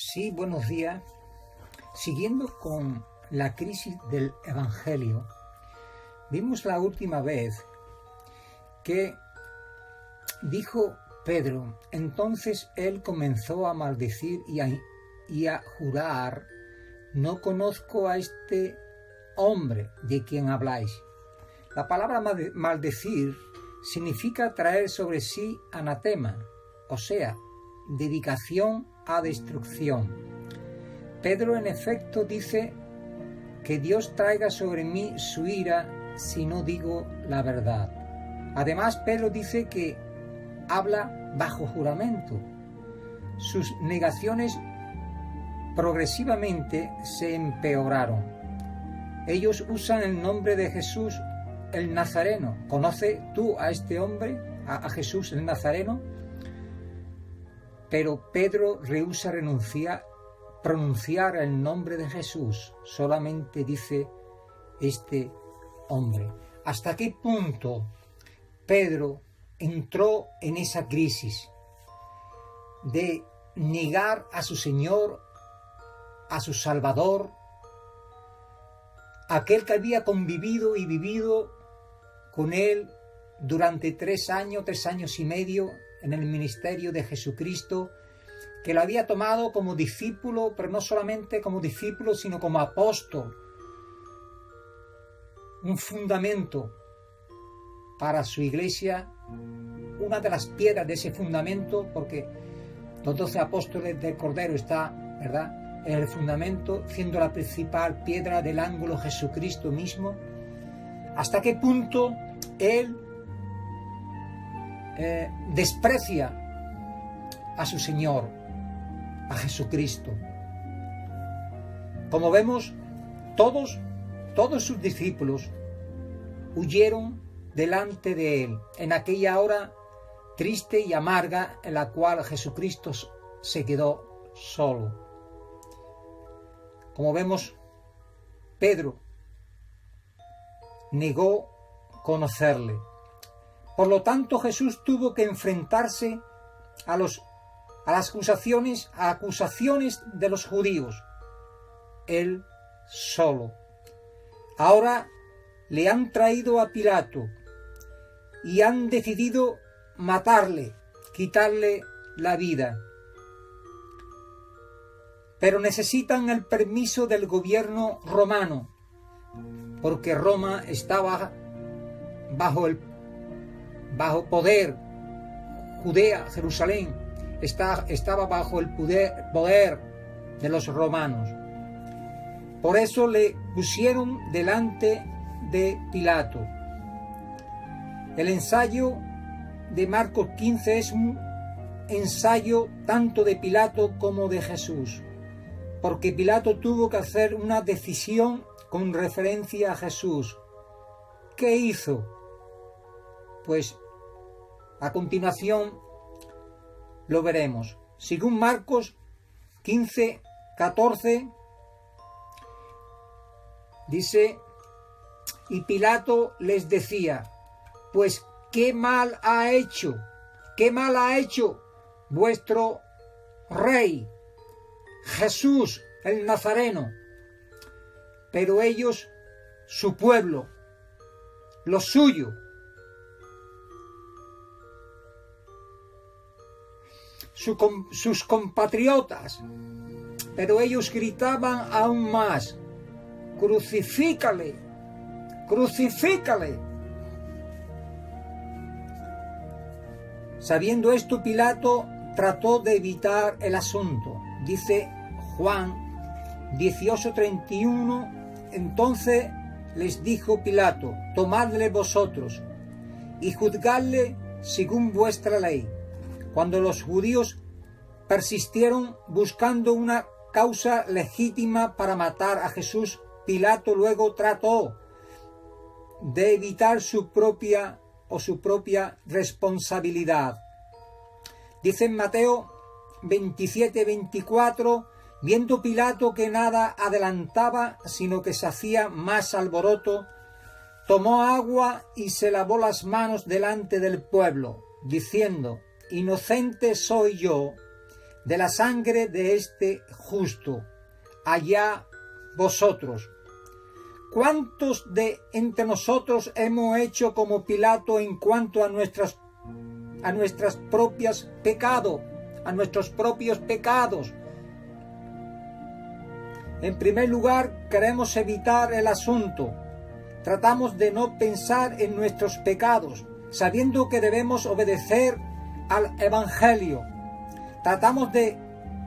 Sí, buenos días. Siguiendo con la crisis del Evangelio, vimos la última vez que dijo Pedro, entonces él comenzó a maldecir y a jurar, no conozco a este hombre de quien habláis. La palabra maldecir significa traer sobre sí anatema, o sea, dedicación a destrucción. Pedro en efecto dice que Dios traiga sobre mí su ira si no digo la verdad. Además, Pedro dice que habla bajo juramento. Sus negaciones progresivamente se empeoraron. Ellos usan el nombre de Jesús el Nazareno. ¿Conoces tú a este hombre, a Jesús el Nazareno? Pero Pedro rehúsa pronunciar el nombre de Jesús, solamente dice este hombre. ¿Hasta qué punto Pedro entró en esa crisis de negar a su Señor, a su Salvador, aquel que había convivido y vivido con él durante 3 años y medio en el ministerio de Jesucristo, que lo había tomado como discípulo, pero no solamente como discípulo, sino como apóstol, un fundamento para su iglesia, una de las piedras de ese fundamento, porque los 12 apóstoles del Cordero está, ¿verdad?, en el fundamento, siendo la principal piedra del ángulo Jesucristo mismo. ¿Hasta qué punto él desprecia a su Señor, a Jesucristo? Como vemos, todos sus discípulos huyeron delante de él en aquella hora triste y amarga en la cual Jesucristo se quedó solo. Como vemos, Pedro negó conocerle. Por lo tanto, Jesús tuvo que enfrentarse a las acusaciones de los judíos, él solo. Ahora le han traído a Pilato y han decidido matarle, quitarle la vida. Pero necesitan el permiso del gobierno romano, porque Roma estaba bajo poder. Judea, Jerusalén, estaba bajo el poder de los romanos. Por eso le pusieron delante de Pilato. El ensayo de Marcos 15 es un ensayo tanto de Pilato como de Jesús, porque Pilato tuvo que hacer una decisión con referencia a Jesús. ¿Qué hizo? Pues a continuación lo veremos. Según Marcos 15, 14, dice, y Pilato les decía, pues ¿qué mal ha hecho vuestro rey, Jesús el Nazareno? Pero ellos, su pueblo, lo suyo, sus compatriotas, pero ellos gritaban aún más, crucifícale, crucifícale. Sabiendo esto, Pilato trató de evitar el asunto. Dice Juan 18:31, entonces les dijo Pilato, tomadle vosotros y juzgadle según vuestra ley. Cuando los judíos persistieron buscando una causa legítima para matar a Jesús, Pilato luego trató de evitar su propia responsabilidad. Dice en Mateo 27-24, viendo Pilato que nada adelantaba, sino que se hacía más alboroto, tomó agua y se lavó las manos delante del pueblo, diciendo, inocente soy yo de la sangre de este justo. Allá vosotros. ¿Cuántos de entre nosotros hemos hecho como Pilato en cuanto a nuestros propios pecados? En primer lugar, queremos evitar el asunto. Tratamos de no pensar en nuestros pecados, sabiendo que debemos obedecer al Evangelio. Tratamos de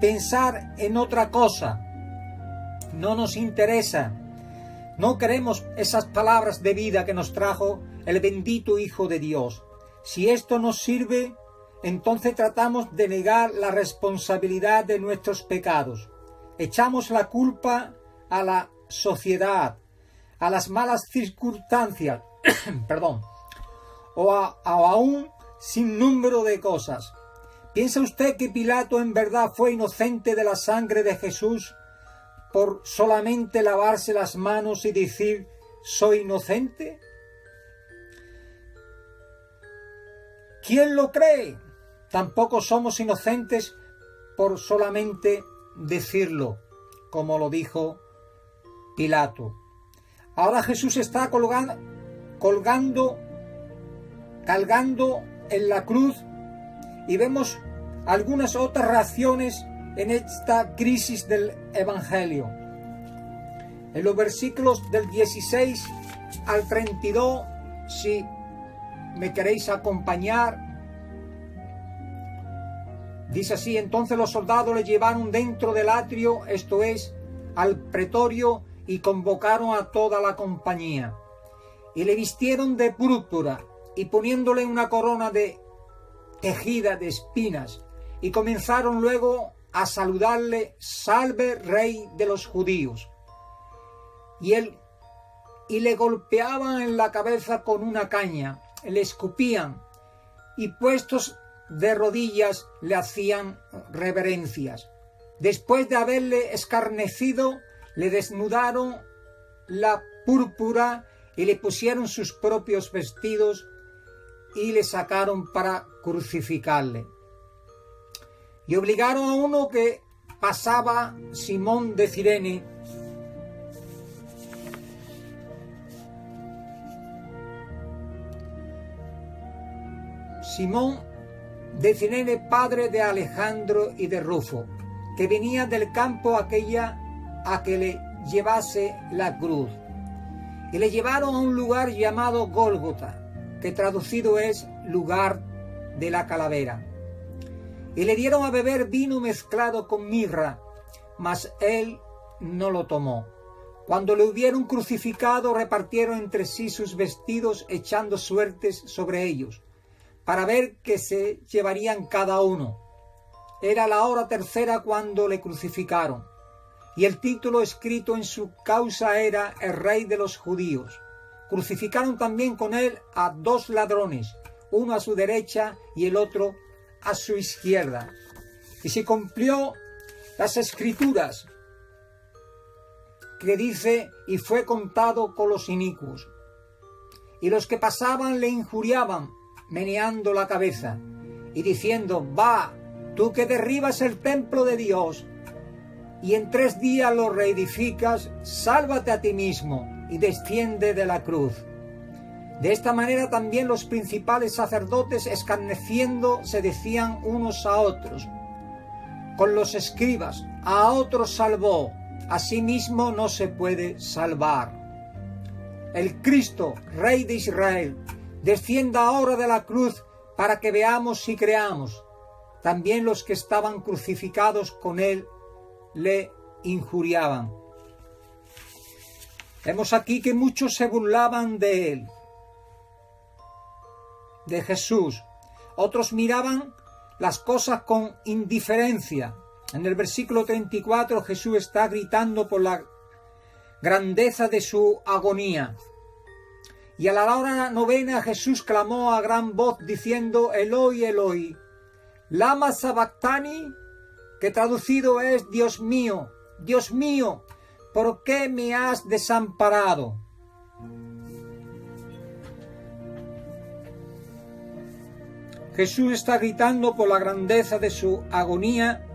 pensar en otra cosa. No nos interesa. No queremos esas palabras de vida que nos trajo el bendito Hijo de Dios. Si esto nos sirve, entonces tratamos de negar la responsabilidad de nuestros pecados. Echamos la culpa a la sociedad, a las malas circunstancias, o a un sinnúmero de cosas. ¿Piensa usted que Pilato en verdad fue inocente de la sangre de Jesús por solamente lavarse las manos y decir soy inocente? ¿Quién lo cree? Tampoco somos inocentes por solamente decirlo, como lo dijo Pilato. Ahora Jesús está cargando en la cruz, y vemos algunas otras reacciones en esta crisis del Evangelio. En los versículos del 16 al 32, si me queréis acompañar, dice así: entonces los soldados le llevaron dentro del atrio, esto es, al pretorio, y convocaron a toda la compañía. Y le vistieron de púrpura, y poniéndole una corona de tejida de espinas, y comenzaron luego a saludarle: salve, rey de los judíos. Y le golpeaban en la cabeza con una caña, le escupían, y puestos de rodillas le hacían reverencias. Después de haberle escarnecido, le desnudaron la púrpura y le pusieron sus propios vestidos y le sacaron para crucificarle. Y obligaron a uno que pasaba, Simón de Cirene, padre de Alejandro y de Rufo, que venía del campo a que le llevase la cruz. Y le llevaron a un lugar llamado Gólgota, que traducido es lugar de la calavera. Y le dieron a beber vino mezclado con mirra, mas él no lo tomó. Cuando le hubieron crucificado, repartieron entre sí sus vestidos, echando suertes sobre ellos, para ver qué se llevarían cada uno. Era la hora tercera cuando le crucificaron, y el título escrito en su causa era el Rey de los Judíos. Crucificaron también con él a 2 ladrones, uno a su derecha y el otro a su izquierda. Y se cumplió las escrituras que dice: y fue contado con los inicuos. Y los que pasaban le injuriaban, meneando la cabeza y diciendo: va, tú que derribas el templo de Dios y en 3 días lo reedificas, sálvate a ti mismo y desciende de la cruz. De esta manera también los principales sacerdotes, escarneciendo, se decían unos a otros con los escribas: a otros salvó, a sí mismo no se puede salvar. El Cristo, Rey de Israel, descienda ahora de la cruz para que veamos y creamos. También los que estaban crucificados con él le injuriaban. Vemos aquí que muchos se burlaban de él, de Jesús. Otros miraban las cosas con indiferencia. En el versículo 34 Jesús está gritando por la grandeza de su agonía. Y a la hora 9 Jesús clamó a gran voz diciendo: Eloi, Eloi, lama sabactani, que traducido es: Dios mío, ¿por qué me has desamparado? Jesús está gritando por la grandeza de su agonía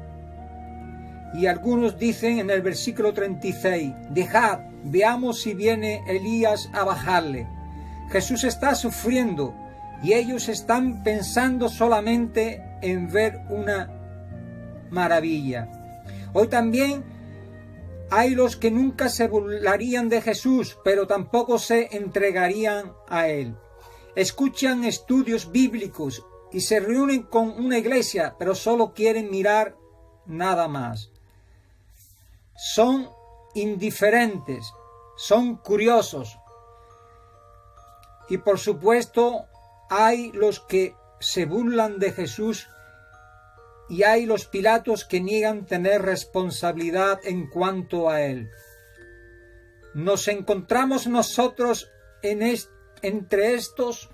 Y algunos dicen en el versículo 36, dejad, veamos si viene Elías a bajarle. Jesús está sufriendo y ellos están pensando solamente en ver una maravilla. Hoy también hay los que nunca se burlarían de Jesús, pero tampoco se entregarían a Él. Escuchan estudios bíblicos y se reúnen con una iglesia, pero solo quieren mirar nada más. Son indiferentes, son curiosos. Y por supuesto, hay los que se burlan de Jesús y hay los Pilatos que niegan tener responsabilidad en cuanto a Él. ¿Nos encontramos nosotros entre estos?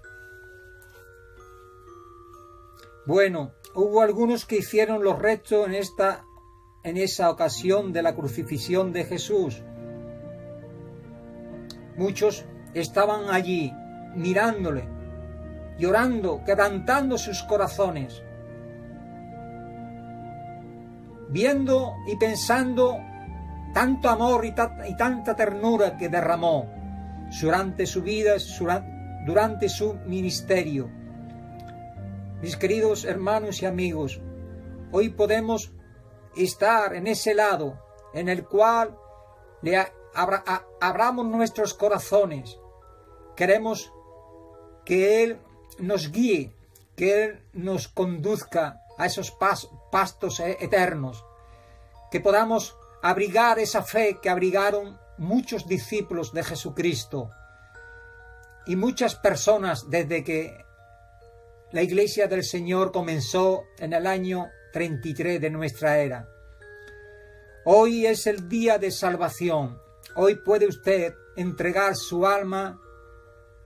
Bueno, hubo algunos que hicieron los restos en esa ocasión de la crucifixión de Jesús. Muchos estaban allí mirándole, llorando, quebrantando sus corazones, viendo y pensando tanto amor y tanta ternura que derramó durante su vida, durante su ministerio. Mis queridos hermanos y amigos, hoy podemos estar en ese lado en el cual abramos nuestros corazones. Queremos que Él nos guíe, que Él nos conduzca a esos pastos eternos, que podamos abrigar esa fe que abrigaron muchos discípulos de Jesucristo y muchas personas desde que la Iglesia del Señor comenzó en el año 33 de nuestra era. Hoy es el día de salvación. Hoy puede usted entregar su alma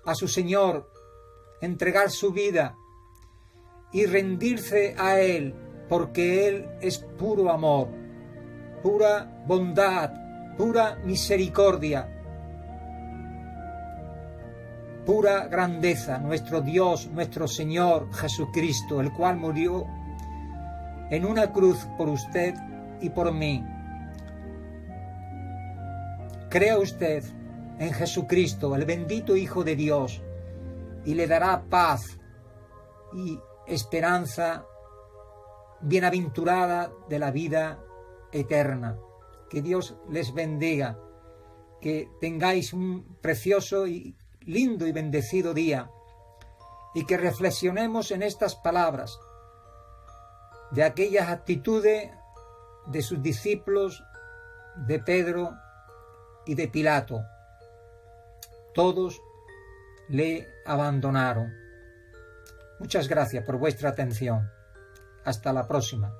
a su Señor, entregar su vida y rendirse a Él, porque Él es puro amor, pura bondad, pura misericordia, pura grandeza, nuestro Dios, nuestro Señor Jesucristo, el cual murió en una cruz por usted y por mí. Crea usted en Jesucristo, el bendito Hijo de Dios, y le dará paz y esperanza bienaventurada de la vida eterna. Que Dios les bendiga, que tengáis un precioso y lindo y bendecido día, y que reflexionemos en estas palabras de aquellas actitudes de sus discípulos, de Pedro y de Pilato. Todos le abandonaron. Muchas gracias por vuestra atención. Hasta la próxima.